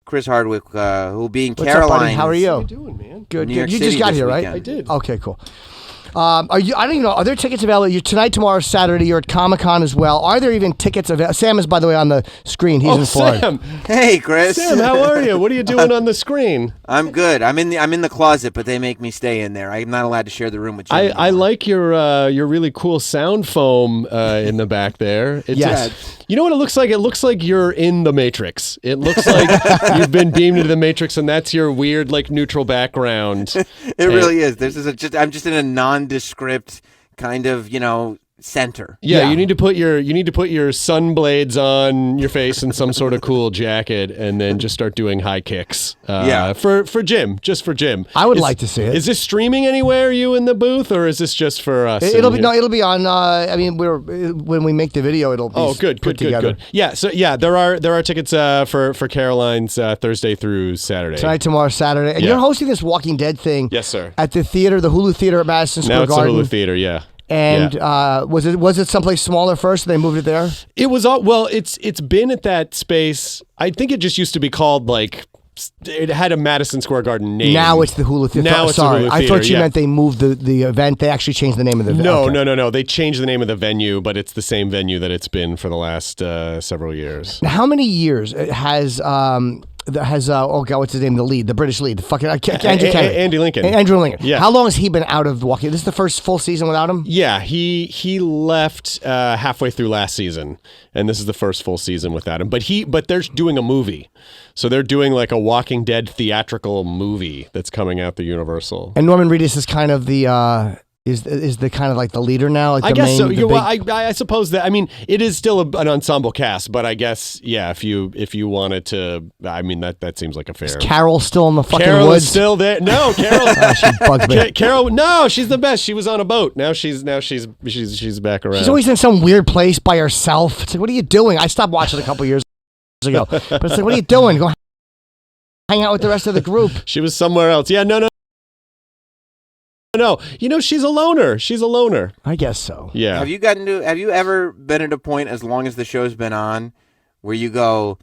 Chris Hardwick, who will be in What's Caroline. up, buddy? How are you? How you doing, man? Good. New York You City just got this here, right? weekend. I did. Okay, cool. Are you? I don't even know. Are there tickets available? You're tonight, tomorrow, Saturday. You're at Comic-Con as well. Are there even tickets available? Sam is, by the way, on the screen. He's in Florida. Sam. Hey, Chris. Sam, how are you? What are you doing on the screen? I'm good. I'm in the closet, but they make me stay in there. I'm not allowed to share the room with you. I like your really cool sound foam in the back there. Yes. You know what it looks like? It looks like you're in the Matrix. It looks like you've been beamed into the Matrix, and that's your weird, like, neutral background. It really is. I'm just in a nondescript kind of, center. Yeah, you need to put your sun blades on your face and some sort of cool jacket, and then just start doing high kicks. For Jim, just for Jim. I would like to see it. Is this streaming anywhere? You in the booth, or is this just for us? It'll be on. When we make the video, it'll be. Good. Yeah, so there are tickets for Caroline's Thursday through Saturday. Tonight, tomorrow, Saturday, and you're hosting this Walking Dead thing. Yes, sir. At the theater, the Hulu Theater at Madison Square Garden. Now it's the Hulu Theater, yeah. And was it someplace smaller first? And they moved it there. It was it's been at that space. I think it just used to be called it had a Madison Square Garden name. Now it's the Hulu Theater. Now it's the Hulu Theater. I thought you meant they moved the event. They actually changed the name of the event. No. They changed the name of the venue, but it's the same venue that it's been for the last several years. Now, how many years has what's his name? The British lead, Andy Lincoln. Andrew Lincoln. Yeah. How long has he been out of Walking? This is the first full season without him. Yeah, he left halfway through last season, and this is the first full season without him. But they're doing a movie, so they're doing like a Walking Dead theatrical movie that's coming out the Universal. And Norman Reedus is kind of the. Is the kind of like the leader now? Like I guess so. I suppose that. I mean, it is still an ensemble cast, but I guess if you wanted to, I mean that seems like a fair. Is Carol still in the fucking Carol woods? is still there. No, Carol. She bugs me. Carol, no, she's the best. She was on a boat. Now she's back around. She's always in some weird place by herself. It's like, what are you doing? I stopped watching a couple years ago, but it's like, what are you doing? Go hang out with the rest of the group. She was somewhere else. Yeah, no. No, she's a loner. I guess so. Yeah. Have you ever been at a point, as long as the show's been on, where you go,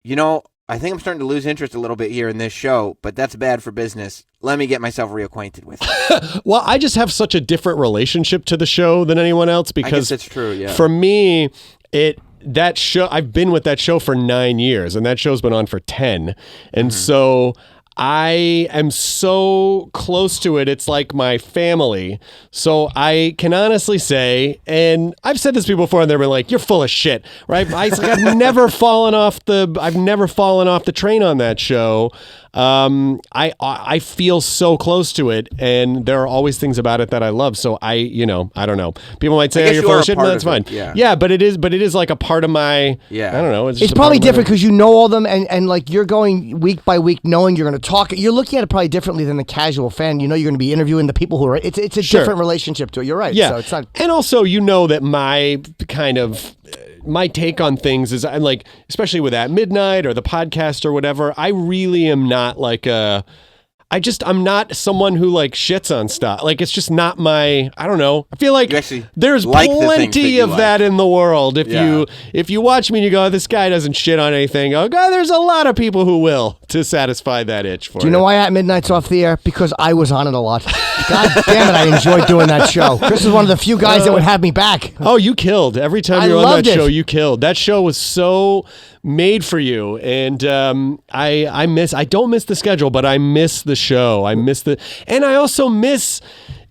I think I'm starting to lose interest a little bit here in this show, but that's bad for business. Let me get myself reacquainted with it. Well, I just have such a different relationship to the show than anyone else because I guess it's true, yeah. For me, that show, I've been with that show for 9 years, and that show's been on for 10. And so I am so close to it. It's like my family. So I can honestly say, and I've said this to people before, and they've been like, "You're full of shit," right? I've never fallen off the train on that show. I feel so close to it, and there are always things about it that I love. So I don't know. People might say, "Oh, you're full of shit." No, that's fine. Yeah, but it is like a part of my. Yeah. I don't know. It's probably different because you know all them, and like you're going week by week, knowing you're going to talk. You're looking at it probably differently than the casual fan. You're going to be interviewing the people who are. It's a different relationship to it. You're right. Yeah. So it's not. And also, that my kind of. My take on things is I'm like, especially with At Midnight or the podcast or whatever, I really am not like I'm not someone who like shits on stuff. Like it's just not my, I don't know. I feel like there's plenty of that in the world. If you watch me and you go, this guy doesn't shit on anything. Oh God, there's a lot of people who will to satisfy that itch for it. Do you know why At Midnight's off the air? Because I was on it a lot. God damn it, I enjoyed doing that show. Chris is one of the few guys that would have me back. Oh, you killed. Every time you're on that show, you killed. That show was so made for you. And I don't miss the schedule, but I miss the show. And I also miss,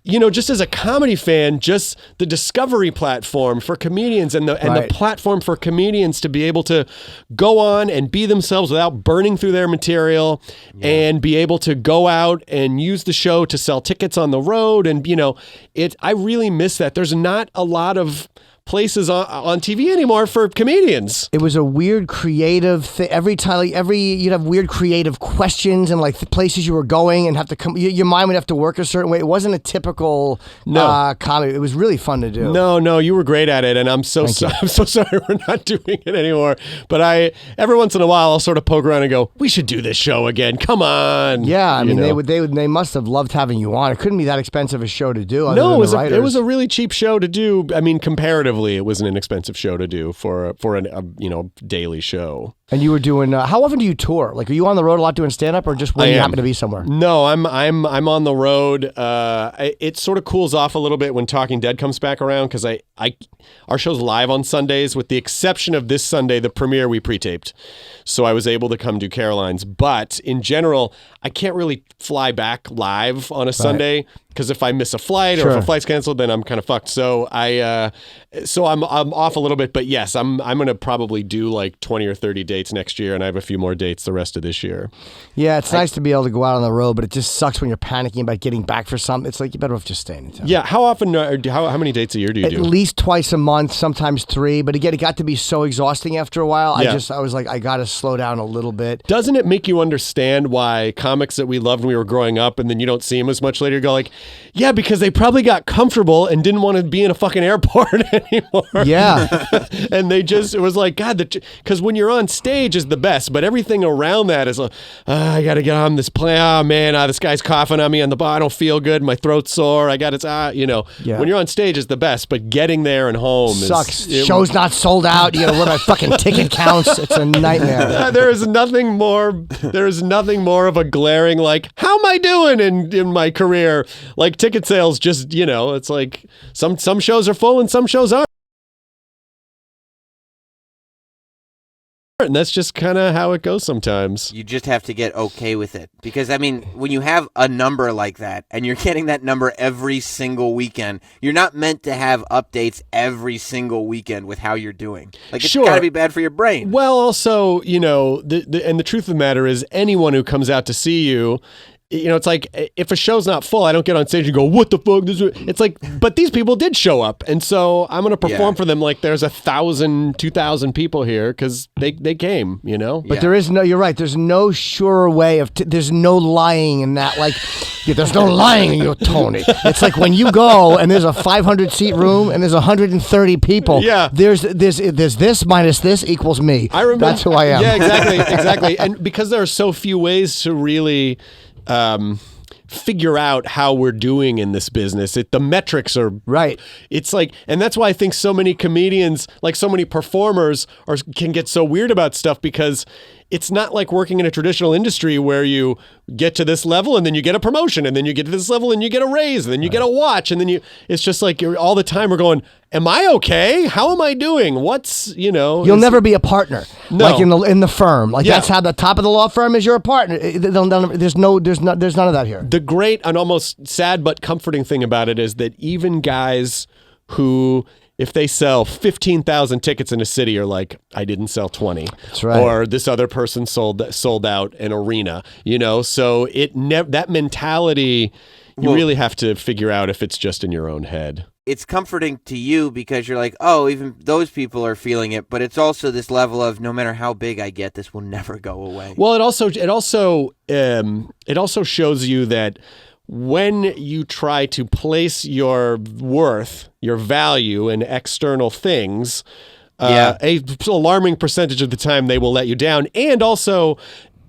just as a comedy fan, just the discovery platform for comedians and the platform for comedians to be able to go on and be themselves without burning through their material and be able to go out and use the show to sell tickets on the road. And, I really miss that. There's not a lot of places on TV anymore for comedians. It was a weird creative thing. Every time, you'd have weird creative questions and like the places you were going and have to come. Your mind would have to work a certain way. It wasn't a typical comedy. It was really fun to do. No, you were great at it, and I'm so sorry we're not doing it anymore. But every once in a while I'll sort of poke around and go, we should do this show again. Come on. Yeah, I mean they must have loved having you on. It couldn't be that expensive a show to do. No, it was a really cheap show to do. I mean, comparatively. It was an inexpensive show to do for a daily show. And you were doing. How often do you tour? Like, are you on the road a lot doing stand up, or just when you happen to be somewhere? No, I'm on the road. It sort of cools off a little bit when Talking Dead comes back around because our show's live on Sundays, with the exception of this Sunday, the premiere we pre-taped. So I was able to come do Caroline's. But in general, I can't really fly back live on a Sunday because if I miss a flight or if a flight's canceled, then I'm kind of fucked. So I'm off a little bit. But yes, I'm going to probably do like 20 or 30 dates next year, and I have a few more dates the rest of this year. Yeah, it's nice to be able to go out on the road, but it just sucks when you're panicking about getting back for something. It's like you better off just staying in town. Yeah, how often? How many dates a year do you do? At least twice a month, sometimes 3. But again, it got to be so exhausting after a while. Yeah. I was like, I got to slow down a little bit. Doesn't it make you understand why comics that we loved when we were growing up, and then you don't see them as much later, go like, yeah, because they probably got comfortable and didn't want to be in a fucking airport anymore. Yeah. And it was like, God, because when you're on stage is the best, but everything around that is like, I got to get on this plane. Oh man, this guy's coughing on me on the bar. I don't feel good. My throat's sore. I got it. When you're on stage is the best, but getting there and home sucks. Show's not sold out. You got to worry about fucking ticket counts. It's a nightmare. There is nothing more of a glaring, like, how am I doing in my career? Like ticket sales, just, it's like some shows are full and some shows aren't. And that's just kind of how it goes sometimes. You just have to get okay with it. Because, I mean, when you have a number like that, and you're getting that number every single weekend, you're not meant to have updates every single weekend with how you're doing. Like, it's got to be bad for your brain. Well, also, and the truth of the matter is, anyone who comes out to see you, it's like, if a show's not full, I don't get on stage and go, what the fuck? It's like, but these people did show up. And so I'm going to perform for them like there's 1,000, 2,000 people here because they came, But there is you're right. There's no sure way there's no lying in that. Like, there's no lying in your Tony. It's like when you go and there's a 500 seat room and there's 130 people. Yeah. There's this minus this equals me. I remember. That's who I am. Yeah, exactly. And because there are so few ways to really figure out how we're doing in this business. The metrics are right. It's like, and that's why I think so many comedians, like so many performers, can get so weird about stuff, because it's not like working in a traditional industry where you get to this level and then you get a promotion, and then you get to this level and you get a raise, and then you get a watch, and then it's just like all the time we're going, am I okay? How am I doing? You'll never be a partner. No. Like in the firm. Like that's how the top of the law firm is. You're a partner. There's none of that here. The great and almost sad but comforting thing about it is that even guys who, if they sell 15,000 tickets in a city, are like, I didn't sell 20. That's right. Or this other person sold out an arena. So that mentality, you really have to figure out if it's just in your own head. It's comforting to you because you're like, oh, even those people are feeling it, but it's also this level of, no matter how big I get, this will never go away. Well, it also shows you that when you try to place your worth, your value in external things, a alarming percentage of the time they will let you down. And also,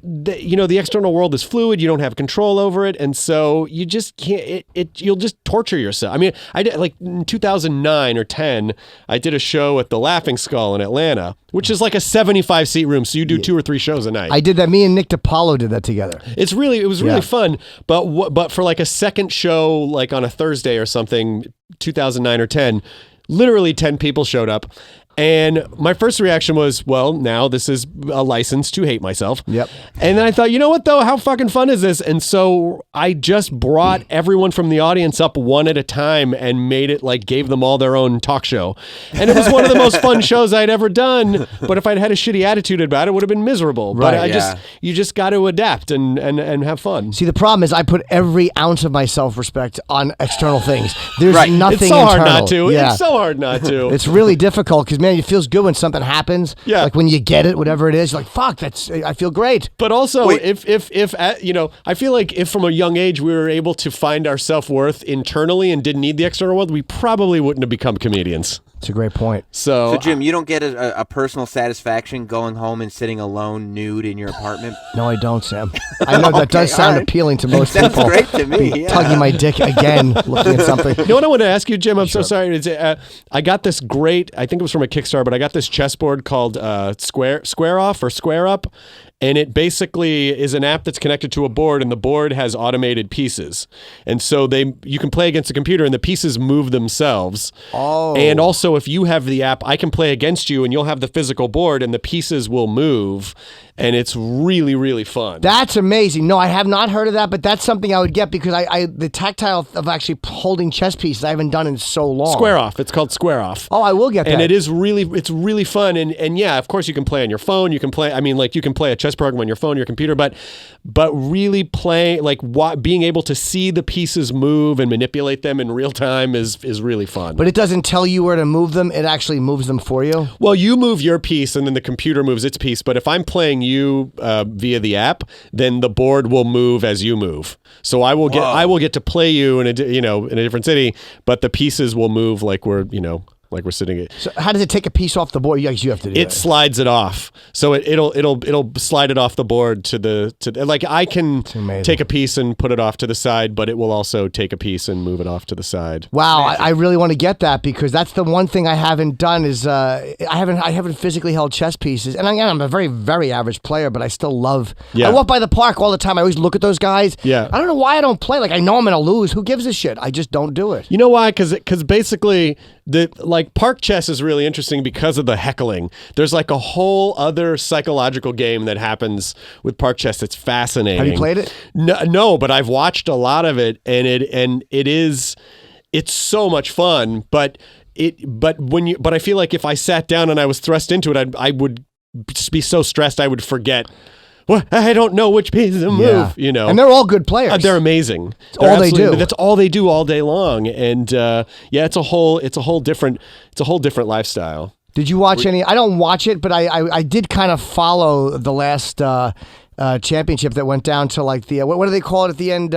the external world is fluid. You don't have control over it, and so you just can't. You'll just torture yourself. I mean, I did, like in 2009 or 10, I did a show at the Laughing Skull in Atlanta, which is like a 75 seat room. So you do 2 or 3 shows a night. I did that. Me and Nick DiPaolo did that together. It was really fun. But for like a second show, like on a Thursday or something, 2009 or 10, literally 10 people showed up. And my first reaction was, well, now this is a license to hate myself. Yep. And then I thought, you know what, though? How fucking fun is this? And so I just brought everyone from the audience up one at a time and made it like, gave them all their own talk show. And it was one of the most fun shows I'd ever done. But if I'd had a shitty attitude about it, it would have been miserable. Right, but you just got to adapt and have fun. See, the problem is I put every ounce of my self-respect on external things. There's nothing It's so internal. hard not to. Yeah. It's so hard not to. It's really difficult because, man, it feels good when something happens. Yeah. Like when you get it, whatever it is, you're like, fuck, I feel great. But also, if I feel like if from a young age we were able to find our self-worth internally and didn't need the external world, we probably wouldn't have become comedians. It's a great point. So Jim, you don't get a personal satisfaction going home and sitting alone nude in your apartment? No, I don't, Sam. I know that does sound appealing to most people. That's great to me. Yeah. Tugging my dick again, looking at something. You know what I want to ask you, Jim? I'm so sorry. I got this great, I think it was from a Kickstarter, but I got this chessboard called Square Off or Square Up. And it basically is an app that's connected to a board, and the board has automated pieces. And so you can play against a computer, and the pieces move themselves. Oh. And also, if you have the app, I can play against you, and you'll have the physical board, and the pieces will move. And it's really, really fun. That's amazing. No, I have not heard of that, but that's something I would get because the tactile of actually holding chess pieces I haven't done in so long. Square Off. It's called Square Off. Oh, I will get that. And it's really fun. And yeah, of course you can play on your phone. You can play a chess program on your phone, your computer, but really play, being able to see the pieces move and manipulate them in real time is really fun. But it doesn't tell you where to move them. It actually moves them for you. Well, you move your piece and then the computer moves its piece. But if I'm playing you via the app, then the board will move as you move. So I will get to play you in a different city, but the pieces will move like we're sitting. So how does it take a piece off the board? You have to do it. Slides it off. So it'll slide it off the board to I can take a piece and put it off to the side, but it will also take a piece and move it off to the side. Wow, I really want to get that because that's the one thing I haven't done is I haven't physically held chess pieces. And again, I'm a very, very average player, but I still love. Yeah. I walk by the park all the time. I always look at those guys. Yeah. I don't know why I don't play. I know I'm gonna lose. Who gives a shit? I just don't do it. You know why? Because basically park chess is really interesting because of the heckling. There's a whole other psychological game that happens with park chess that's fascinating. Have you played it? No, but I've watched a lot of it, and it's so much fun. But I feel like if I sat down and I was thrust into it, I would be so stressed I would forget. Well, I don't know which pieces to move, And they're all good players. They're amazing. All they do. That's all they do all day long. And it's a whole different lifestyle. Did you watch any? I don't watch it, but I did kind of follow the last championship that went down to the what do they call it at the end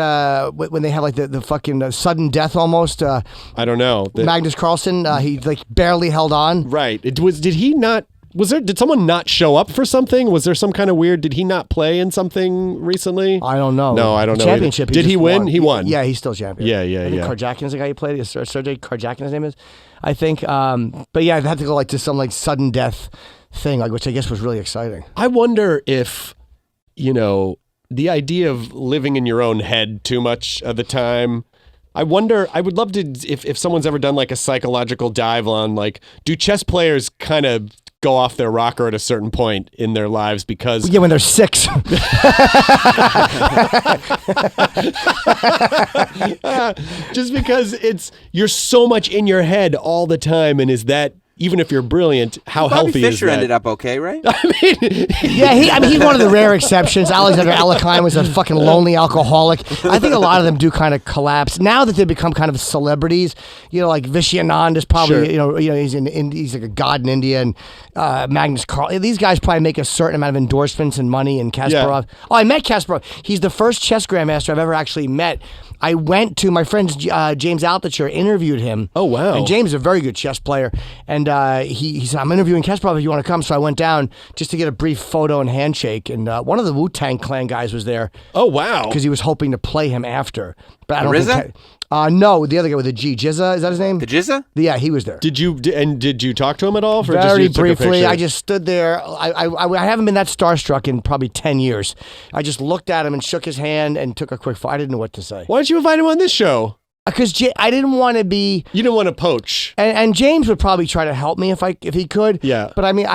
when they have the fucking sudden death almost. I don't know. Magnus Carlsen, he barely held on. Right. Did he not? Did someone not show up for something? Was there some kind of weird? Did he not play in something recently? I don't know. No, I don't know. Championship. Did he win? He won. Yeah, he's still champion. Yeah. I think Karjakin's the guy he played. Sergei Karjakin, his name is, I think. But yeah, they had to go to some sudden death thing, which I guess was really exciting. I wonder if, the idea of living in your own head too much of the time. I wonder, I would love to, if someone's ever done a psychological dive on do chess players kind of go off their rocker at a certain point in their lives because... Yeah, when they're 6. Just because you're so much in your head all the time, and is that... Even if you're brilliant, how healthy is that? Fischer ended up okay, right? He's one of the rare exceptions. Alexander Alekhine was a fucking lonely alcoholic. I think a lot of them do kind of collapse now that they become kind of celebrities. Viswanathan is probably he's like a god in India, and Magnus Carlsen. These guys probably make a certain amount of endorsements and money. And Kasparov. Yeah. Oh, I met Kasparov. He's the first chess grandmaster I've ever actually met. I went to my friend James Altucher, interviewed him. Oh, wow. And James is a very good chess player. And he said, I'm interviewing Kasparov if you want to come. So I went down just to get a brief photo and handshake. And one of the Wu-Tang Clan guys was there. Oh, wow. Because he was hoping to play him after. But I don't RZA? think... no, the other guy with the G. Jizza, is that his name? The Jizza? Yeah, he was there. Did you talk to him at all? Very briefly. I just stood there. I haven't been that starstruck in probably 10 years. I just looked at him and shook his hand and took a quick photo. I didn't know what to say. Why don't you invite him on this show? Because I didn't want to be... You didn't want to poach. And James would probably try to help me if he could. Yeah. But I mean,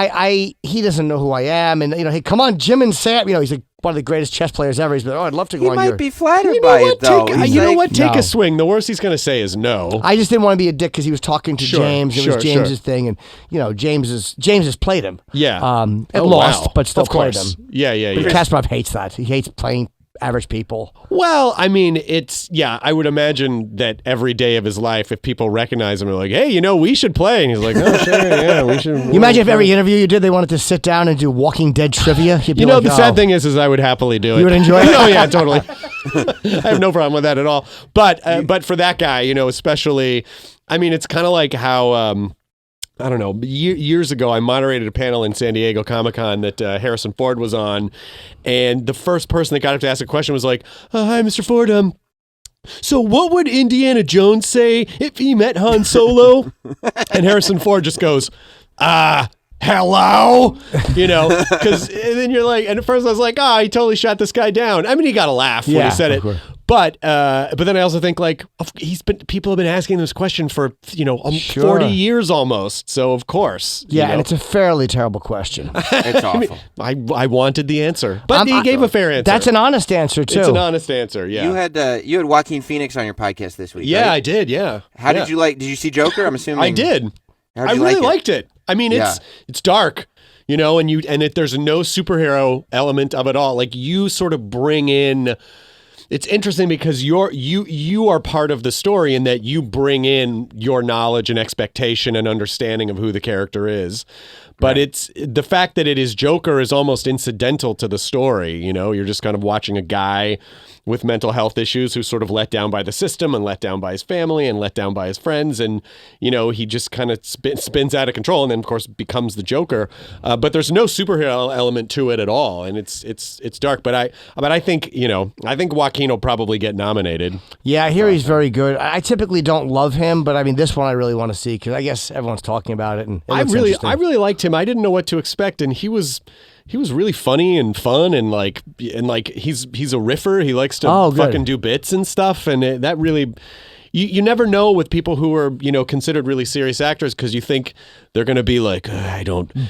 he doesn't know who I am. And, hey, come on, Jim and Sam. He's one of the greatest chess players ever. He's like, I'd love to go on your... He might be flattered by it, though. Take a swing. The worst he's going to say is no. I just didn't want to be a dick because he was talking to James. It was James's thing. And, James has played him. Yeah. Lost, but still played him. Yeah. But Kasparov hates that. He hates playing average people. Well, I mean, I would imagine that every day of his life, if people recognize him, they're like, hey, we should play. And he's like, oh, sure, yeah, we should. You imagine if every interview you did, they wanted to sit down and do Walking Dead trivia? The sad thing is I would happily do it. You would enjoy it? Oh, yeah, totally. I have no problem with that at all. But for that guy, especially, I mean, it's kind of like how... I don't know, years ago, I moderated a panel in San Diego Comic-Con that Harrison Ford was on, and the first person that got up to ask a question was like, "Hi, Mr. Ford. So what would Indiana Jones say if he met Han Solo?" And Harrison Ford just goes, hello, because then you're like, and at first I was like, he totally shot this guy down. I mean, he got a laugh when he said it. Course. But then I also think like people have been asking this question for 40 years almost. So of course, and it's a fairly terrible question. It's awful. I wanted the answer, but he gave a fair answer. That's an honest answer too. It's an honest answer. Yeah. You had Joaquin Phoenix on your podcast this week. Yeah, right? I did. Yeah. How did you like? Did you see Joker? I'm assuming I did. How'd I you really like liked it. I mean, it's dark, and there's no superhero element of it all. Like you sort of bring in. It's interesting because you are part of the story in that you bring in your knowledge and expectation and understanding of who the character is. But it's the fact that it is Joker is almost incidental to the story. You're just kind of watching a guy with mental health issues who's sort of let down by the system and let down by his family and let down by his friends. And, he just kind of spins out of control and then, of course, becomes the Joker. But there's no superhero element to it at all. And it's dark. But I think, I think Joaquin will probably get nominated. Yeah, I hear he's very good. I typically don't love him, but I mean, this one I really want to see because I guess everyone's talking about it. And I really liked him. I didn't know what to expect. And he was really funny and fun and he's a riffer. He likes to fucking do bits and stuff. And that really, you never know with people who are, considered really serious actors because you think they're going to be like,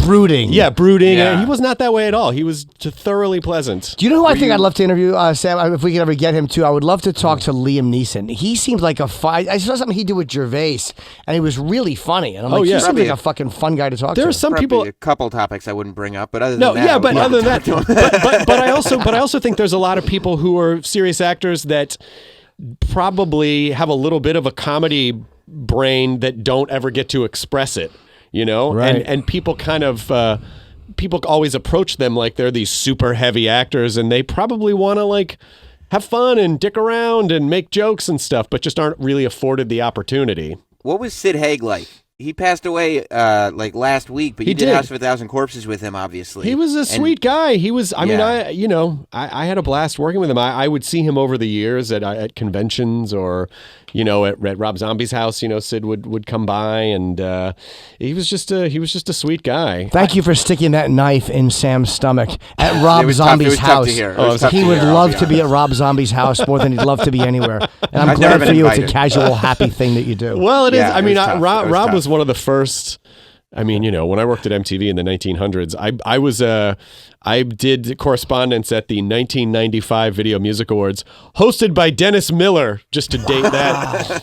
brooding. Yeah, brooding. Yeah. He was not that way at all. He was thoroughly pleasant. Do you know who I think I'd love to interview, Sam? If we could ever get him too, I would love to talk to Liam Neeson. He seems like I saw something he did with Gervais, and he was really funny. And I'm like, he seems like a fucking fun guy to talk to. There are some people. A couple topics I wouldn't bring up, but other than that, other than that, but I also think there's a lot of people who are serious actors that probably have a little bit of a comedy brain that don't ever get to express it, Right. And people kind of people always approach them like they're these super heavy actors and they probably want to have fun and dick around and make jokes and stuff, but just aren't really afforded the opportunity. What was Sid Haig like? He passed away last week, but you did House of a Thousand Corpses with him, obviously. He was a sweet guy. He was, I had a blast working with him. I would see him over the years at conventions or, at Rob Zombie's house, Sid would come by and he was just a sweet guy. Thank you for sticking that knife in Sam's stomach at Rob Zombie's house. He would love to be at Rob Zombie's house more than he'd love to be anywhere. And I'm glad for you it's a casual, happy thing that you do. Well, it is. I mean, Rob was one of the first. I mean, when I worked at MTV in the 1900s, I did correspondence at the 1995 Video Music Awards, hosted by Dennis Miller, just to date that.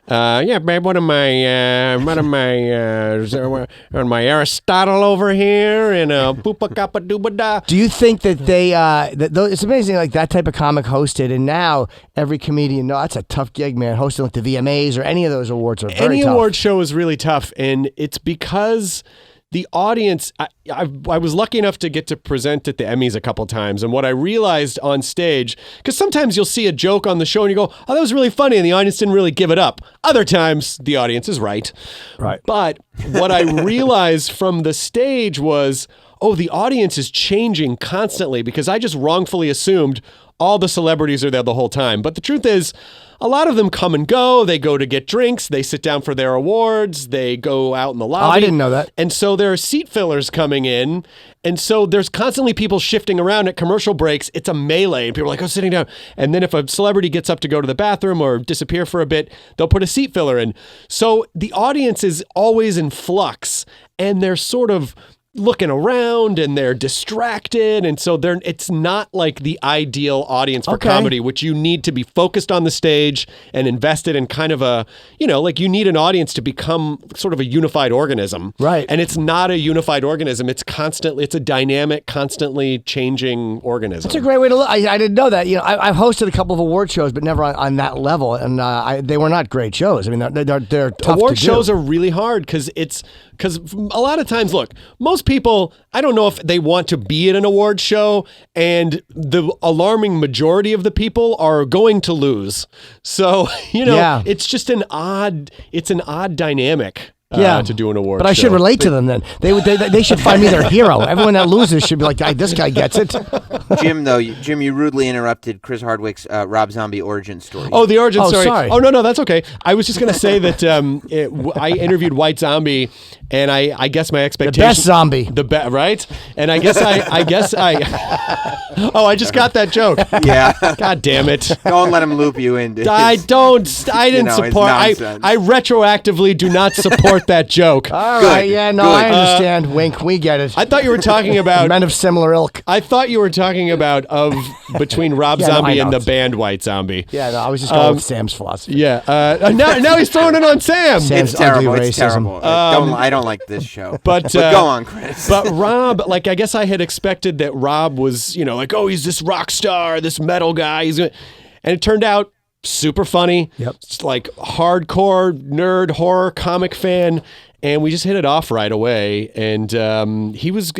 Babe, what am I on my Aristotle over here and poopa kappa dooba da. Do you think that it's amazing like that type of comic hosted, and now every comedian, that's a tough gig, man, hosting like the VMAs or any of those awards are very tough. Any award show is really tough, and it's because the audience, I was lucky enough to get to present at the Emmys a couple times, and what I realized on stage, because sometimes you'll see a joke on the show and you go, oh, that was really funny, and the audience didn't really give it up. Other times, the audience is right. Right. But what I realized from the stage was, the audience is changing constantly, because I just wrongfully assumed all the celebrities are there the whole time. But the truth is, a lot of them come and go. They go to get drinks. They sit down for their awards. They go out in the lobby. Oh, I didn't know that. And so there are seat fillers coming in. And so there's constantly people shifting around at commercial breaks. It's a melee. And people are like, sitting down. And then if a celebrity gets up to go to the bathroom or disappear for a bit, they'll put a seat filler in. So the audience is always in flux. And they're sort of looking around and they're distracted, and so it's not like the ideal audience for comedy, which you need to be focused on the stage and invested in kind of a, you need an audience to become sort of a unified organism. Right. And it's not a unified organism. It's a dynamic, constantly changing organism. That's a great way to look. I didn't know that. I've hosted a couple of award shows, but never on that level, and they were not great shows. I mean, they're tough award to do. shows are really hard because a lot of times, look, most people, I don't know if they want to be at an award show, and the alarming majority of the people are going to lose. So, it's just an odd dynamic. to do an award show. But I should relate to them then. They should find me their hero. Everyone that loses should be like, this guy gets it. Jim, you rudely interrupted Chris Hardwick's Rob Zombie origin story. Oh, the origin story. Sorry. Oh, no, that's okay. I was just going to say that I interviewed White Zombie, and I guess my expectation... The best zombie. Right? And I guess I Oh, I just got that joke. Yeah. God damn it. Don't let him loop you into I didn't support... I retroactively do not support that joke. All right, yeah, no, I understand. Wink, we get it. I thought you were talking about... Men of similar ilk. I thought you were talking about between Rob Zombie and the band White Zombie. Yeah, no, I was just going with Sam's philosophy. Yeah. Now he's throwing it on Sam. Sam's It's terrible. ugly It's racism. terrible. I don't like this show. But go on, Chris. But Rob, I guess I had expected that Rob was, he's this rock star, this metal guy. And it turned out super funny. Yep. It's like hardcore nerd horror comic fan. And we just hit it off right away, and it was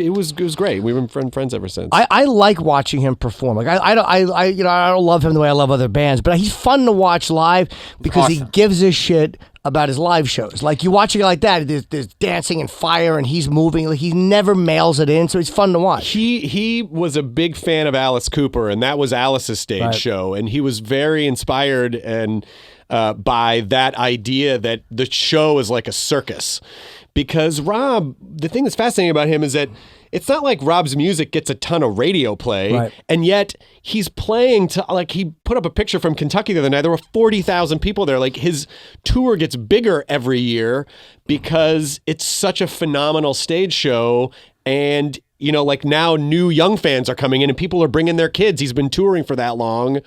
great. We've been friends ever since. I like watching him perform. Like I don't love him the way I love other bands, but he's fun to watch live because he gives a shit about his live shows. Like you watch it like that, there's dancing and fire, and he's moving. Like he never mails it in, so it's fun to watch. He was a big fan of Alice Cooper, and that was Alice's stage show, and he was very inspired and. By that idea that the show is like a circus. Because Rob, the thing that's fascinating about him is that it's not like Rob's music gets a ton of radio play, and yet he's playing to, he put up a picture from Kentucky the other night. There were 40,000 people there. Like his tour gets bigger every year because it's such a phenomenal stage show. And now new young fans are coming in and people are bringing their kids. He's been touring for that long.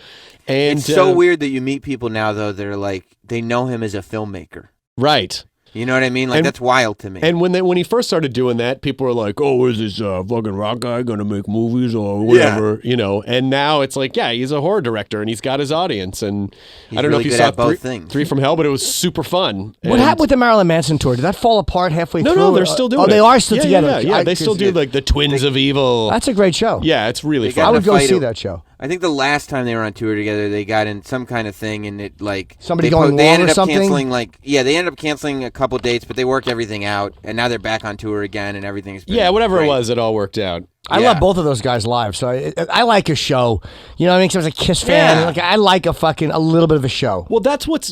And it's so weird that you meet people now, though, that are like, they know him as a filmmaker. Right. You know what I mean? Like, that's wild to me. And when he first started doing that, people were like, oh, is this fucking rock guy going to make movies or whatever, And now it's like, yeah, he's a horror director and he's got his audience. And I don't know if you saw Three from Hell, but it was super fun. What happened with the Marilyn Manson tour? Did that fall apart halfway through? No, they're still doing it. Oh, they are still together. Yeah, they still do like the Twins of Evil. That's a great show. Yeah, it's really fun. I would go see that show. I think the last time they were on tour together, they got in some kind of thing, and it somebody going wrong or something. They ended up canceling a couple dates, but they worked everything out, and now they're back on tour again, and everything's been whatever great. It was, it all worked out. I love both of those guys live, so I like a show. You know what I mean? Because I was a Kiss fan. I like a little bit of a show. Well, that's what's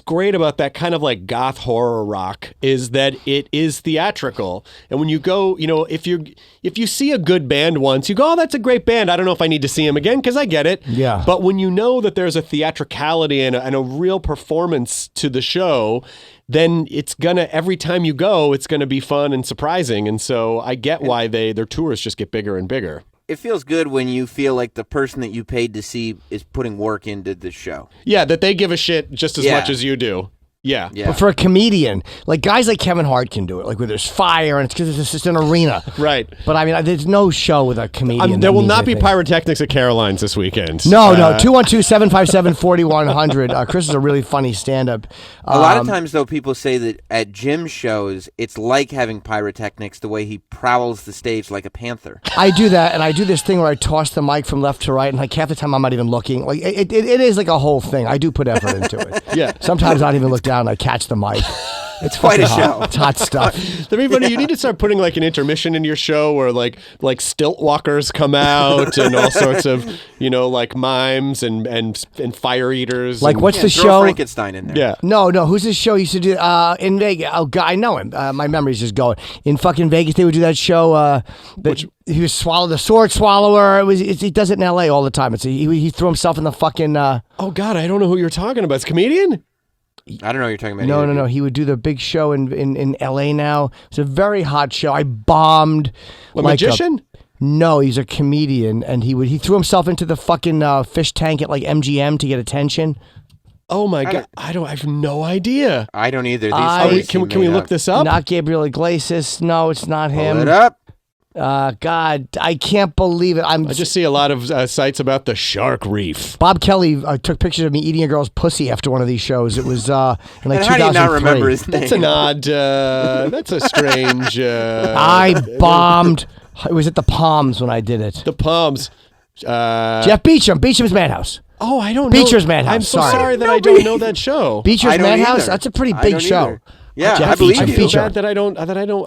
great about that kind of like goth horror rock is that it is theatrical. And when you go, if you see a good band once, you go, oh, that's a great band. I don't know if I need to see them again because I get it. Yeah. But when you know that there's a theatricality and a real performance to the show, then it's every time you go, it's gonna be fun and surprising. And so I get why their tours just get bigger and bigger. It feels good when you feel like the person that you paid to see is putting work into the show. Yeah, that they give a shit just as much as you do. Yeah. But for a comedian, like guys like Kevin Hart can do it, like where there's fire and it's because it's just an arena. Right. But I mean, there's no show with a comedian. There will not be pyrotechnics at Caroline's this weekend. No. 212-757-4100. Chris is a really funny stand-up. A lot of times, though, people say that at Jim's shows, it's like having pyrotechnics the way he prowls the stage like a panther. I do that, and I do this thing where I toss the mic from left to right, and like half the time I'm not even looking. Like it is like a whole thing. I do put effort into it. Yeah. Sometimes I don't even look down and I catch the mic. It's quite a hot. show. It's hot stuff. That'd be funny. You need to start putting like an intermission in your show where like stilt walkers come out and all sorts of like mimes and fire eaters. Like what's the throw show? Frankenstein in there. Yeah. No. Who's this show used to do in Vegas? Oh God, I know him. My memory's just going. In fucking Vegas, they would do that show. He was the sword swallower. He does it in L.A. all the time. He threw himself in the fucking. Oh God, I don't know who you're talking about. It's a comedian. I don't know what you're talking about. No. He would do the big show in L.A. now. It's a very hot show. I bombed. A magician? No, he's a comedian, and he threw himself into the fucking fish tank at like MGM to get attention. Oh my God, I have no idea. I don't either. Can we look this up? Not Gabriel Iglesias. No, it's not him. Pull it up. God, I can't believe it. I just see a lot of sites about the shark reef. Bob Kelly took pictures of me eating a girl's pussy after one of these shows. It was in like 2003. How do you not remember his name? That's an odd. That's a strange. I bombed. It was at the Palms when I did it. The Palms. Jeff Beecham's Madhouse. Oh, I don't know. Beecher's Madhouse. I'm so sorry that I don't know that show. Beecher's Madhouse. That's a pretty big show. Yeah, Jeff I believe feature. you. I feel Feature. bad that I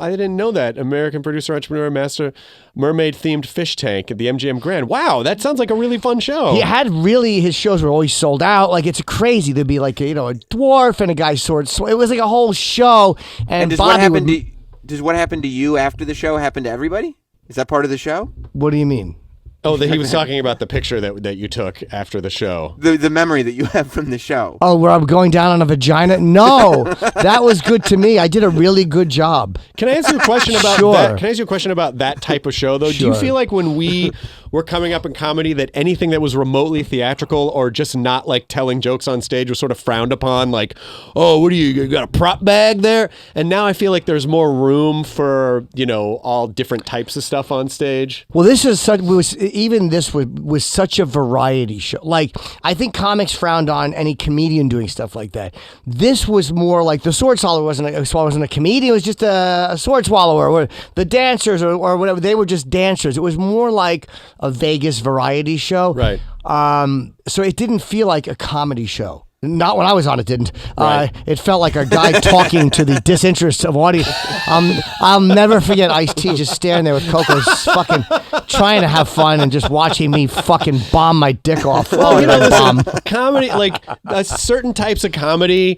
didn't know that. American producer, entrepreneur, master, mermaid-themed fish tank at the MGM Grand. Wow, that sounds like a really fun show. He had his shows were always sold out. Like, it's crazy. There'd be like, a dwarf and a guy's sword. So it was like a whole show. And does Bobby what happened to you after the show happen to everybody? Is that part of the show? What do you mean? Oh, that he was talking about the picture that you took after the show. The memory that you have from the show. Oh, where I'm going down on a vagina? No, that was good to me. I did a really good job. Can I ask you a question about Sure. that? Can I ask you a question about that type of show, though? Do you Sure. feel like when we were coming up in comedy that anything that was remotely theatrical or just not like telling jokes on stage was sort of frowned upon? Like, oh, what do you got a prop bag there? And now I feel like there's more room for, all different types of stuff on stage. Well, this was such a variety show. Like, I think comics frowned on any comedian doing stuff like that. This was more like the sword swallower wasn't a comedian. It was just a sword swallower, or the dancers, or whatever. They were just dancers. It was more like a Vegas variety show. Right. So it didn't feel like a comedy show. Not when I was on, it didn't. Right. It felt like a guy talking to the disinterest of audience. I'll never forget Ice-T just staring there with Coco, fucking trying to have fun and just watching me fucking bomb my dick off. Well, bomb. comedy, like certain types of comedy,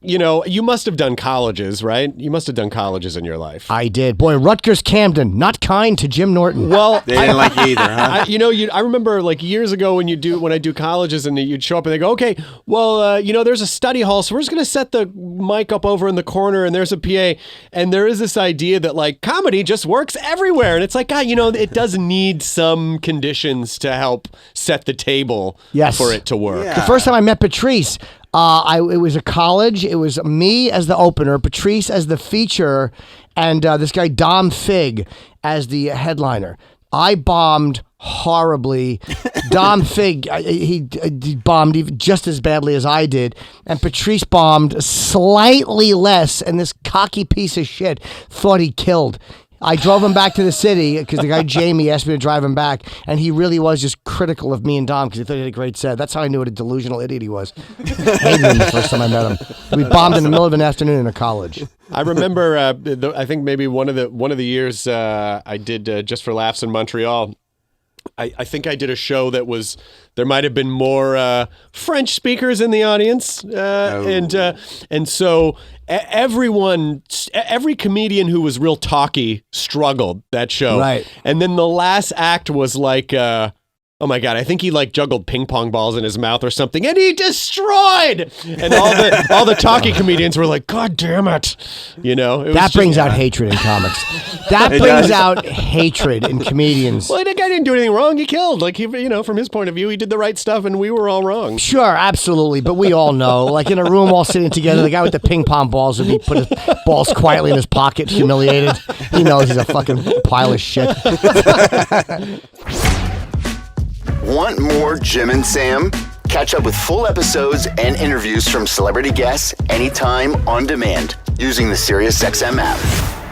you must have done colleges, right? You must have done colleges in your life. I did. Boy, Rutgers Camden, not kind to Jim Norton. Well, They didn't like you either, huh? I remember like years ago when I do colleges and you'd show up and they go, okay, well, there's a study hall, so we're just going to set the mic up over in the corner and there's a PA. And there is this idea that like comedy just works everywhere. And it's like, God, it does need some conditions to help set the table for it to work. Yeah. The first time I met Patrice, it was a college. It was me as the opener, Patrice as the feature, and this guy Dom Fig as the headliner. I bombed horribly. Dom Fig, he bombed even just as badly as I did, and Patrice bombed slightly less. And this cocky piece of shit thought he killed. I drove him back to the city because the guy Jamie asked me to drive him back, and he really was just critical of me and Dom because he thought he had a great set. That's how I knew what a delusional idiot he was. Hated him the first time I met him. We bombed in the middle of an afternoon in a college. I remember, I think maybe one of the years I did Just for Laughs in Montreal. I think I did a show that was, there might have been more French speakers in the audience. And so every comedian who was real talky struggled that show. Right. And then the last act was like, oh my God, I think he like juggled ping pong balls in his mouth or something, and he destroyed. And all the talky comedians were like, God damn it. That brings out hatred in comics. That brings out hatred in comedians. Well, that guy didn't do anything wrong. He killed. Like, from his point of view, he did the right stuff and we were all wrong. Sure, absolutely. But we all know, like in a room all sitting together, the guy with the ping pong balls would put his balls quietly in his pocket, humiliated. He knows he's a fucking pile of shit. Want more Jim and Sam? Catch up with full episodes and interviews from celebrity guests anytime on demand using the SiriusXM app.